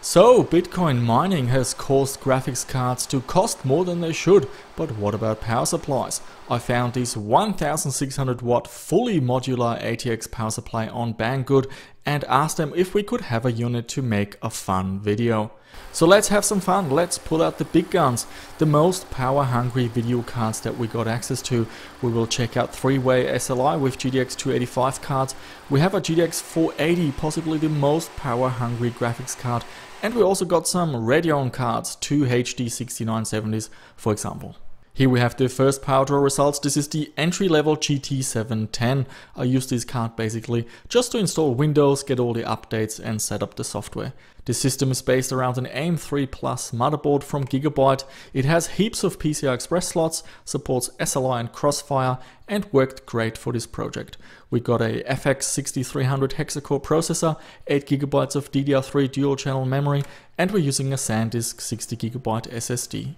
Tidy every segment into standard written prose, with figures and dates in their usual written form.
So, Bitcoin mining has caused graphics cards to cost more than they should, but what about power supplies? I found this 1600 watt fully modular ATX power supply on Banggood and asked them if we could have a unit to make a fun video. So let's have some fun, let's pull out the big guns, the most power hungry video cards that we got access to. We will check out 3-way SLI with GTX 285 cards, we have a GTX 480, possibly the most power hungry graphics card, and we also got some Radeon cards, 2 HD 6970s for example. Here we have the first power draw results. This is the entry-level GT710. I use this card basically just to install Windows, get all the updates and set up the software. The system is based around an AM3 Plus motherboard from Gigabyte. It has heaps of PCI Express slots, supports SLI and Crossfire, and worked great for this project. We got a FX 6300 hexa-core processor, 8GB of DDR3 dual-channel memory, and we're using a SanDisk 60GB SSD.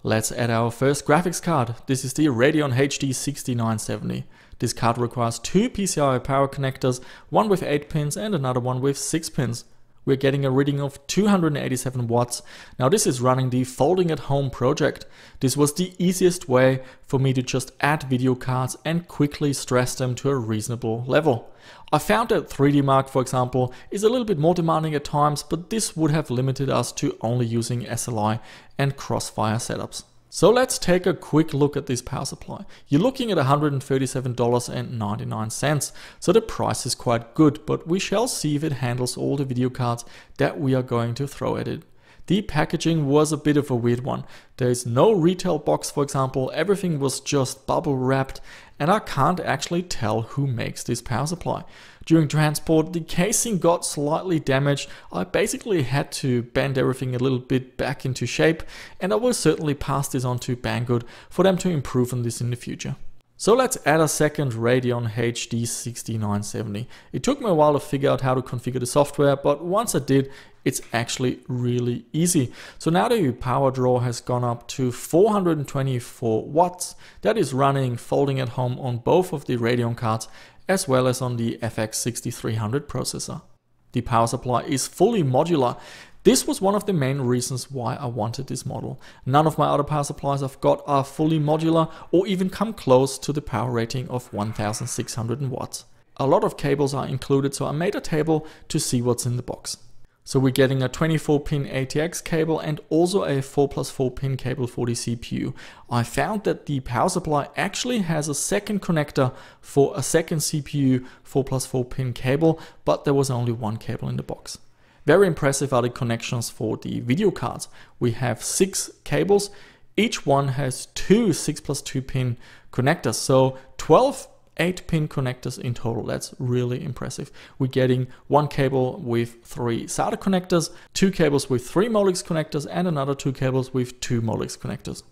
Let's add our first graphics card. This is the Radeon HD 6970. This card requires 2 PCI power connectors, one with 8 pins and another one with 6 pins. We're getting a reading of 287 watts. Now this is running the Folding at Home project. This was the easiest way for me to just add video cards and quickly stress them to a reasonable level. I found that 3D Mark, for example, is a little bit more demanding at times, but this would have limited us to only using SLI and Crossfire setups. So let's take a quick look at this power supply. You're looking at $137.99, so the price is quite good, but we shall see if it handles all the video cards that we are going to throw at it. The packaging was a bit of a weird one. There is no retail box, for example, everything was just bubble wrapped, and I can't actually tell who makes this power supply. During transport, the casing got slightly damaged. I basically had to bend everything a little bit back into shape, and I will certainly pass this on to Banggood for them to improve on this in the future. So let's add a second Radeon HD 6970. It took me a while to figure out how to configure the software, but once I did, it's actually really easy. So now the power draw has gone up to 424 watts. That is running Folding at Home on both of the Radeon cards as well as on the FX 6300 processor. The power supply is fully modular. This was one of the main reasons why I wanted this model. None of my other power supplies I've got are fully modular or even come close to the power rating of 1600 watts. A lot of cables are included, so I made a table to see what's in the box. So we're getting a 24-pin ATX cable and also a 4+4 pin cable for the CPU. I found that the power supply actually has a second connector for a second CPU 4+4 pin cable, but there was only one cable in the box. Very impressive are the connections for the video cards. We have 6 cables, each one has 2 6+2 pin connectors, so 12 8-pin connectors in total. That's really impressive. We're getting one cable with 3 SATA connectors, 2 cables with 3 Molex connectors, and another 2 cables with 2 Molex connectors.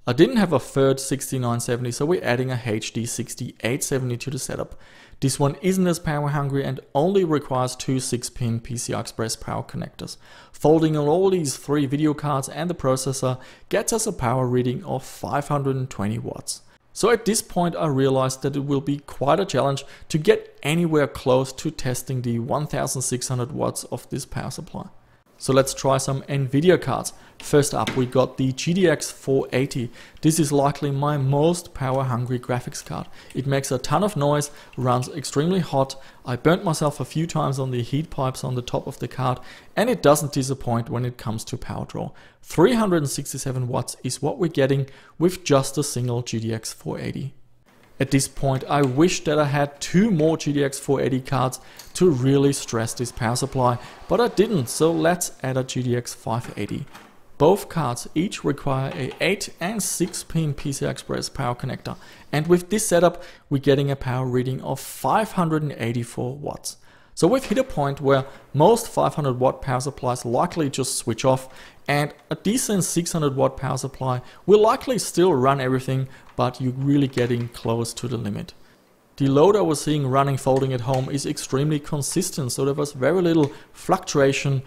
I didn't have a third 6970, so we're adding a HD 6870 to the setup. This one isn't as power hungry and only requires 2 6-pin PCI Express power connectors. Folding on all these 3 video cards and the processor gets us a power reading of 520 watts. So at this point I realized that it will be quite a challenge to get anywhere close to testing the 1600 watts of this power supply. So let's try some Nvidia cards. First up we got the GTX 480. This is likely my most power hungry graphics card. It makes a ton of noise, runs extremely hot. I burnt myself a few times on the heat pipes on the top of the card, and it doesn't disappoint when it comes to power draw. 367 watts is what we're getting with just a single GTX 480. At this point I wish that I had 2 more GTX 480 cards to really stress this power supply, but I didn't, so let's add a GTX 580. Both cards each require a 8 and 6-pin PCI Express power connector, and with this setup we're getting a power reading of 584 watts. So we've hit a point where most 500 watt power supplies likely just switch off, and a decent 600 watt power supply will likely still run everything, but you're really getting close to the limit. The load I was seeing running Folding at Home is extremely consistent, so there was very little fluctuation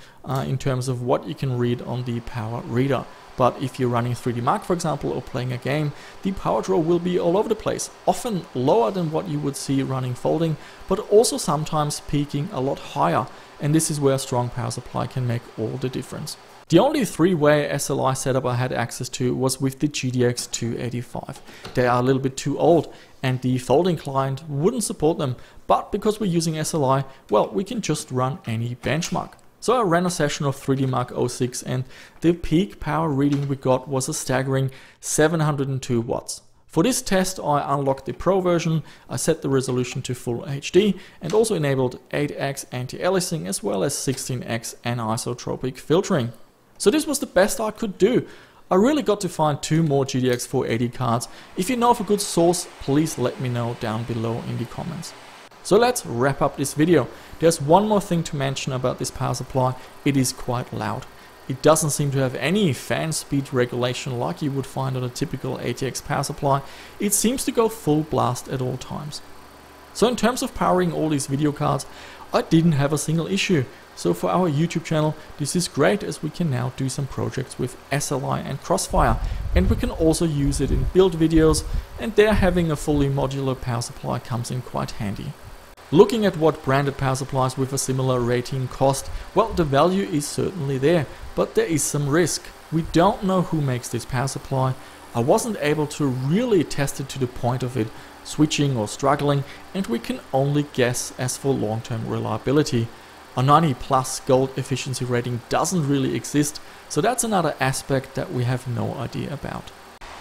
in terms of what you can read on the power reader. But if you're running 3D Mark, for example, or playing a game, the power draw will be all over the place, often lower than what you would see running Folding, but also sometimes peaking a lot higher. and this is where a strong power supply can make all the difference. The only 3-way SLI setup I had access to was with the GTX 285. They are a little bit too old and the folding client wouldn't support them, but because we're using SLI, well, we can just run any benchmark. So I ran a session of 3D Mark 06 and the peak power reading we got was a staggering 702 watts. For this test I unlocked the Pro version, I set the resolution to Full HD and also enabled 8x anti-aliasing as well as 16x anisotropic filtering. So this was the best I could do. I really got to find 2 more GTX 480 cards. If you know of a good source, please let me know down below in the comments. So let's wrap up this video. There's one more thing to mention about this power supply. It is quite loud. It doesn't seem to have any fan speed regulation like you would find on a typical ATX power supply. It seems to go full blast at all times. So in terms of powering all these video cards, I didn't have a single issue. So for our YouTube channel, this is great as we can now do some projects with SLI and Crossfire, and we can also use it in build videos, and there having a fully modular power supply comes in quite handy. Looking at what branded power supplies with a similar rating cost, well, the value is certainly there, but there is some risk. We don't know who makes this power supply. I wasn't able to really test it to the point of it switching or struggling, and we can only guess as for long-term reliability. A 90+ gold efficiency rating doesn't really exist, so that's another aspect that we have no idea about.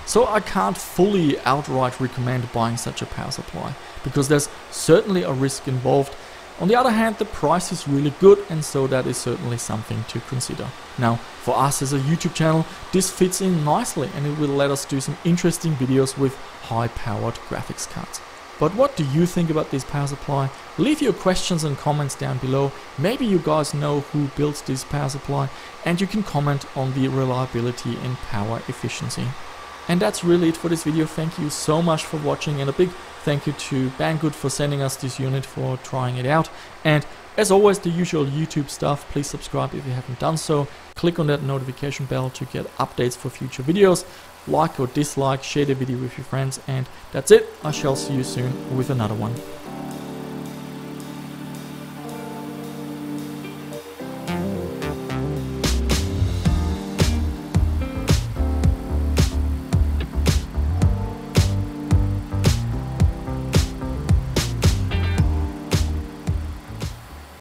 So I can't fully outright recommend buying such a power supply, because there's certainly a risk involved. On the other hand, the price is really good, and so that is certainly something to consider. Now, for us as a YouTube channel, this fits in nicely and it will let us do some interesting videos with high-powered graphics cards. But what do you think about this power supply? Leave your questions and comments down below. Maybe you guys know who built this power supply, and you can comment on the reliability and power efficiency. And that's really it for this video. Thank you so much for watching, and a big thank you to Banggood for sending us this unit, for trying it out. And as always, the usual YouTube stuff. Please subscribe if you haven't done so. Click on that notification bell to get updates for future videos. Like or dislike, share the video with your friends, and that's it. I shall see you soon with another one.